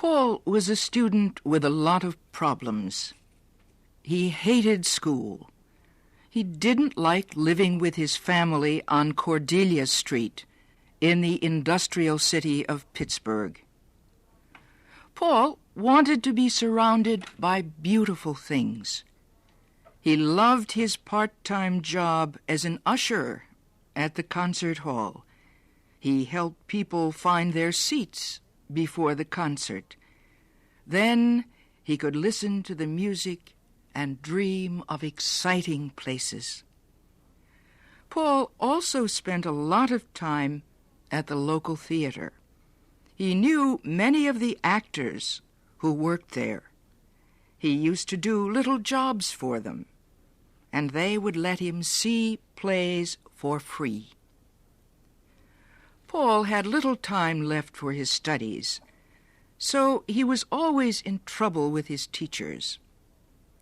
Paul was a student with a lot of problems. He hated school. He didn't like living with his family on Cordelia Street in the industrial city of Pittsburgh. Paul wanted to be surrounded by beautiful things. He loved his part-time job as an usher at the concert hall. He helped people find their seats before the concert. Then he could listen to the music and dream of exciting places. Paul also spent a lot of time at the local theater. He knew many of the actors who worked there. He used to do little jobs for them, and they would let him see plays for free. Paul had little time left for his studies, so he was always in trouble with his teachers.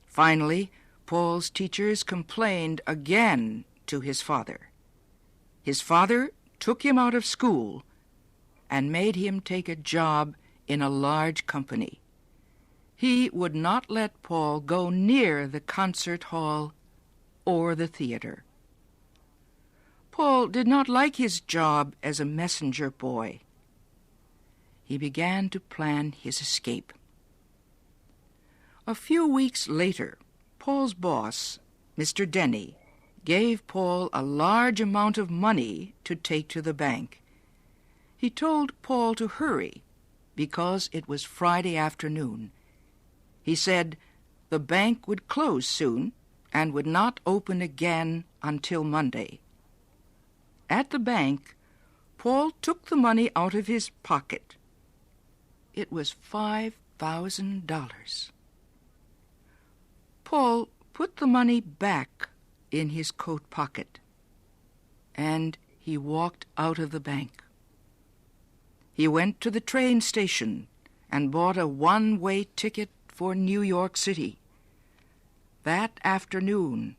Finally, Paul's teachers complained again to his father. His father took him out of school and made him take a job in a large company. He would not let Paul go near the concert hall or the theater. Paul did not like his job as a messenger boy. He began to plan his escape. A few weeks later, Paul's boss, Mr. Denny, gave Paul a large amount of money to take to the bank. He told Paul to hurry because it was Friday afternoon. He said the bank would close soon and would not open again until Monday. At the bank, Paul took the money out of his pocket. It was $5,000. Paul put the money back in his coat pocket, and he walked out of the bank. He went to the train station and bought a one-way ticket for New York City. That afternoon,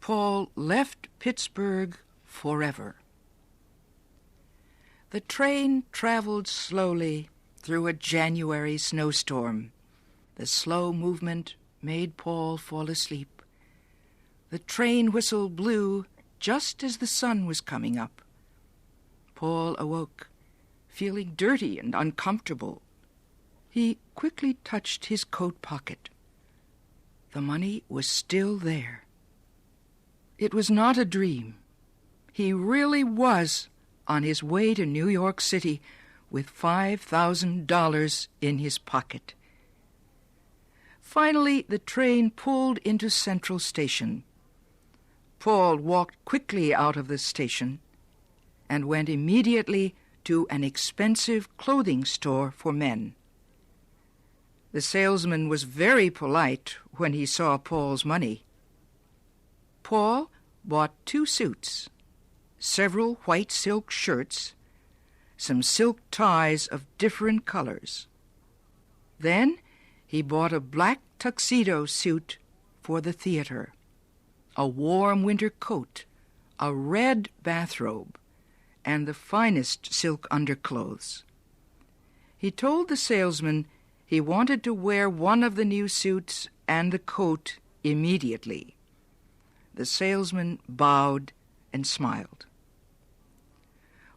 Paul left Pittsburgh forever. The train traveled slowly through a January snowstorm. The slow movement made Paul fall asleep. The train whistle blew just as the sun was coming up. Paul awoke, feeling dirty and uncomfortable. He quickly touched his coat pocket. The money was still there. It was not a dream. He really was on his way to New York City with $5,000 in his pocket. Finally, the train pulled into Central Station. Paul walked quickly out of the station and went immediately to an expensive clothing store for men. The salesman was very polite when he saw Paul's money. Paul bought 2 suits, several white silk shirts, some silk ties of different colors. Then he bought a black tuxedo suit for the theater, a warm winter coat, a red bathrobe, and the finest silk underclothes. He told the salesman he wanted to wear one of the new suits and the coat immediately. The salesman bowed and smiled.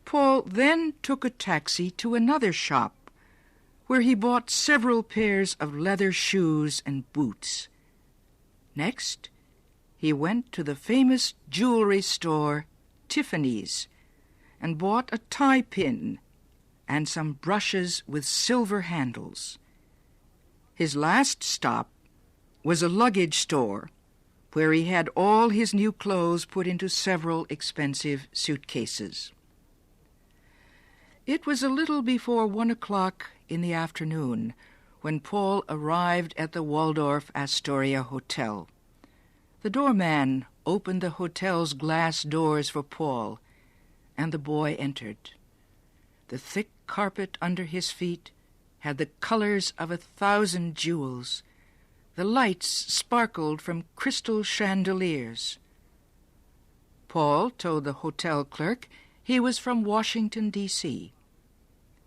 Paul then took a taxi to another shop where he bought several pairs of leather shoes and boots. Next, he went to the famous jewelry store, Tiffany's, and bought a tie pin and some brushes with silver handles. His last stop was a luggage store where he had all his new clothes put into several expensive suitcases. It was a little before 1 o'clock in the afternoon when Paul arrived at the Waldorf Astoria Hotel. The doorman opened the hotel's glass doors for Paul, and the boy entered. The thick carpet under his feet had the colors of 1,000 jewels. The lights sparkled from crystal chandeliers. Paul told the hotel clerk he was from Washington, D.C.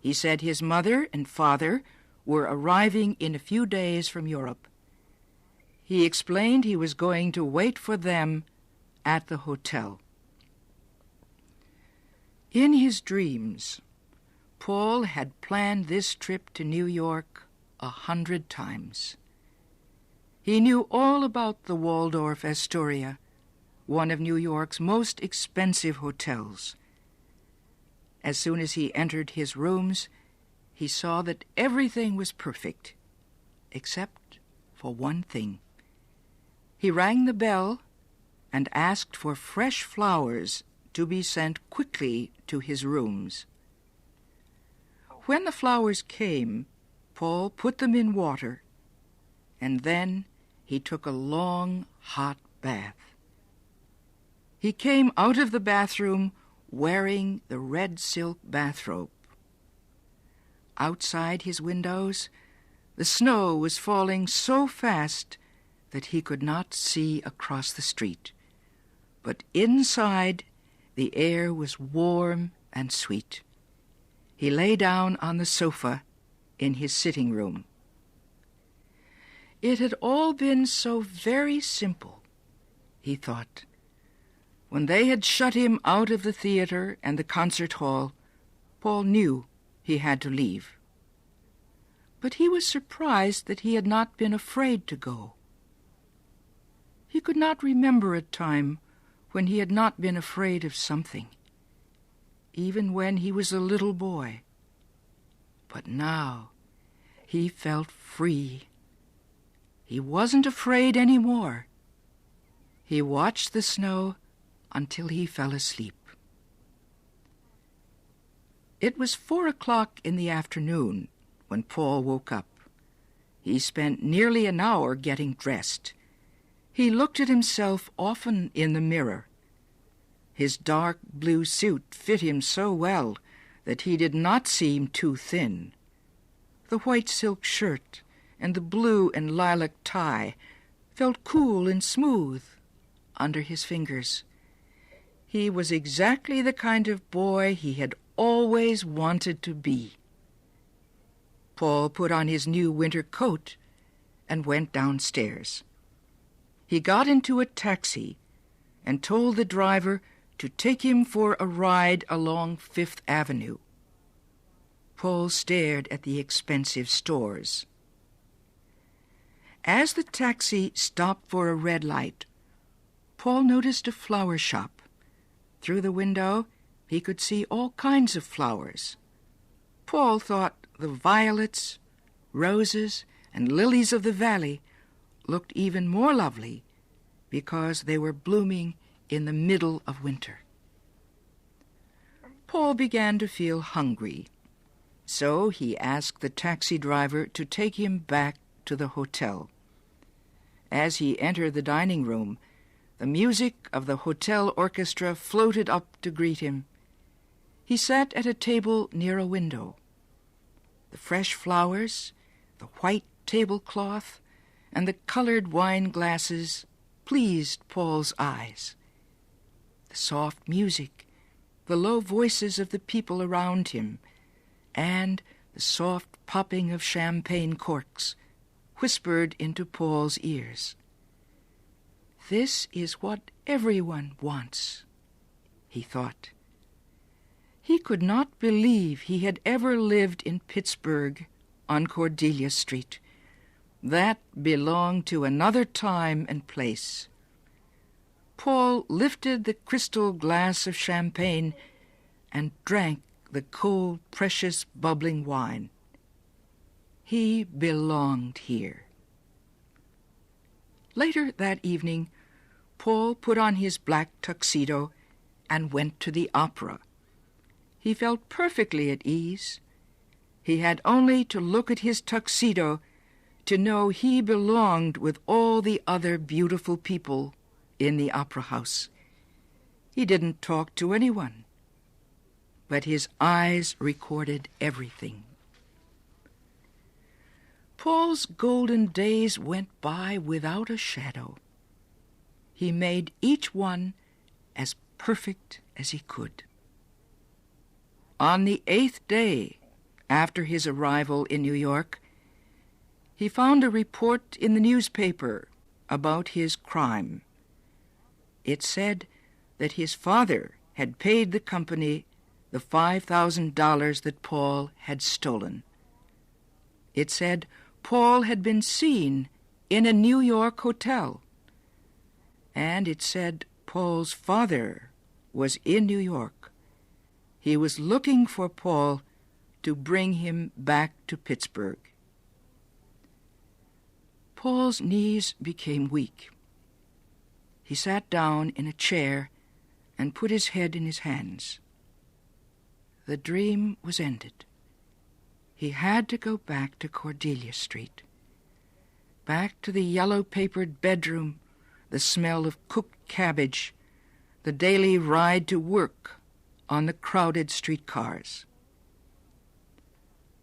He said his mother and father were arriving in a few days from Europe. He explained he was going to wait for them at the hotel. In his dreams, Paul had planned this trip to New York 100 times. He knew all about the Waldorf Astoria, one of New York's most expensive hotels. As soon as he entered his rooms, he saw that everything was perfect, except for one thing. He rang the bell and asked for fresh flowers to be sent quickly to his rooms. When the flowers came, Paul put them in water, and then he took a long, hot bath. He came out of the bathroom wearing the red silk bathrobe. Outside his windows, the snow was falling so fast that he could not see across the street. But inside, the air was warm and sweet. He lay down on the sofa in his sitting room. It had all been so very simple, he thought. When they had shut him out of the theater and the concert hall, Paul knew he had to leave. But he was surprised that he had not been afraid to go. He could not remember a time when he had not been afraid of something, even when he was a little boy. But now he felt free. He wasn't afraid any more. He watched the snow until he fell asleep. It was 4 o'clock in the afternoon when Paul woke up. He spent nearly an hour getting dressed. He looked at himself often in the mirror. His dark blue suit fit him so well that he did not seem too thin. The white silk shirt and the blue and lilac tie felt cool and smooth under his fingers. He was exactly the kind of boy he had always wanted to be. Paul put on his new winter coat and went downstairs. He got into a taxi and told the driver to take him for a ride along Fifth Avenue. Paul stared at the expensive stores. As the taxi stopped for a red light, Paul noticed a flower shop. Through the window, he could see all kinds of flowers. Paul thought the violets, roses, and lilies of the valley looked even more lovely because they were blooming in the middle of winter. Paul began to feel hungry, so he asked the taxi driver to take him back to the hotel. As he entered the dining room, the music of the hotel orchestra floated up to greet him. He sat at a table near a window. The fresh flowers, the white tablecloth, and the colored wine glasses pleased Paul's eyes. The soft music, the low voices of the people around him, and the soft popping of champagne corks whispered into Paul's ears. This is what everyone wants, he thought. He could not believe he had ever lived in Pittsburgh on Cordelia Street. That belonged to another time and place. Paul lifted the crystal glass of champagne and drank the cold, precious, bubbling wine. He belonged here. Later that evening, Paul put on his black tuxedo and went to the opera. He felt perfectly at ease. He had only to look at his tuxedo to know he belonged with all the other beautiful people in the opera house. He didn't talk to anyone, but his eyes recorded everything. Paul's golden days went by without a shadow. He made each one as perfect as he could. On the 8th day after his arrival in New York, he found a report in the newspaper about his crime. It said that his father had paid the company the $5,000 that Paul had stolen. It said Paul had been seen in a New York hotel. And it said Paul's father was in New York. He was looking for Paul to bring him back to Pittsburgh. Paul's knees became weak. He sat down in a chair and put his head in his hands. The dream was ended. He had to go back to Cordelia Street, back to the yellow-papered bedroom, the smell of cooked cabbage, the daily ride to work on the crowded streetcars.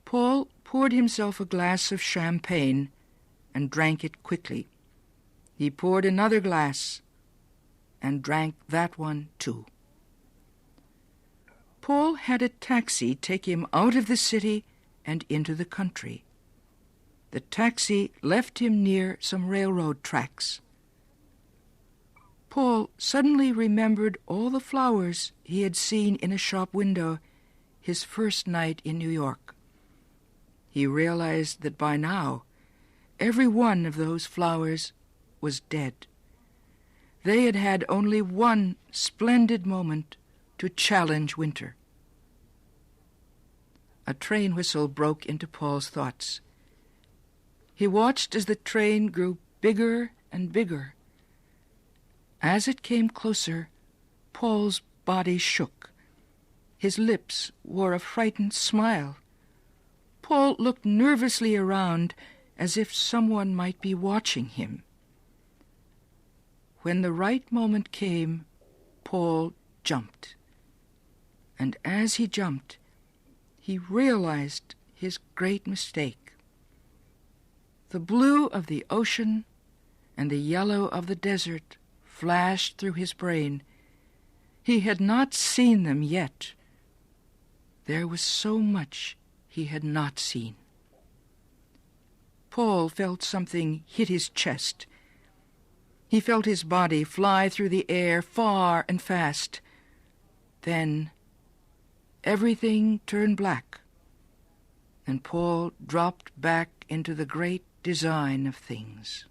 Paul poured himself a glass of champagne and drank it quickly. He poured another glass and drank that one too. Paul had a taxi take him out of the city and into the country. The taxi left him near some railroad tracks. Paul suddenly remembered all the flowers he had seen in a shop window his first night in New York. He realized that by now every one of those flowers was dead. They had had only one splendid moment to challenge winter. A train whistle broke into Paul's thoughts. He watched as the train grew bigger and bigger. As it came closer, Paul's body shook. His lips wore a frightened smile. Paul looked nervously around as if someone might be watching him. When the right moment came, Paul jumped. And as he jumped, he realized his great mistake. The blue of the ocean and the yellow of the desert flashed through his brain. He had not seen them yet. There was so much he had not seen. Paul felt something hit his chest. He felt his body fly through the air far and fast. Then everything turned black, and Paul dropped back into the great design of things.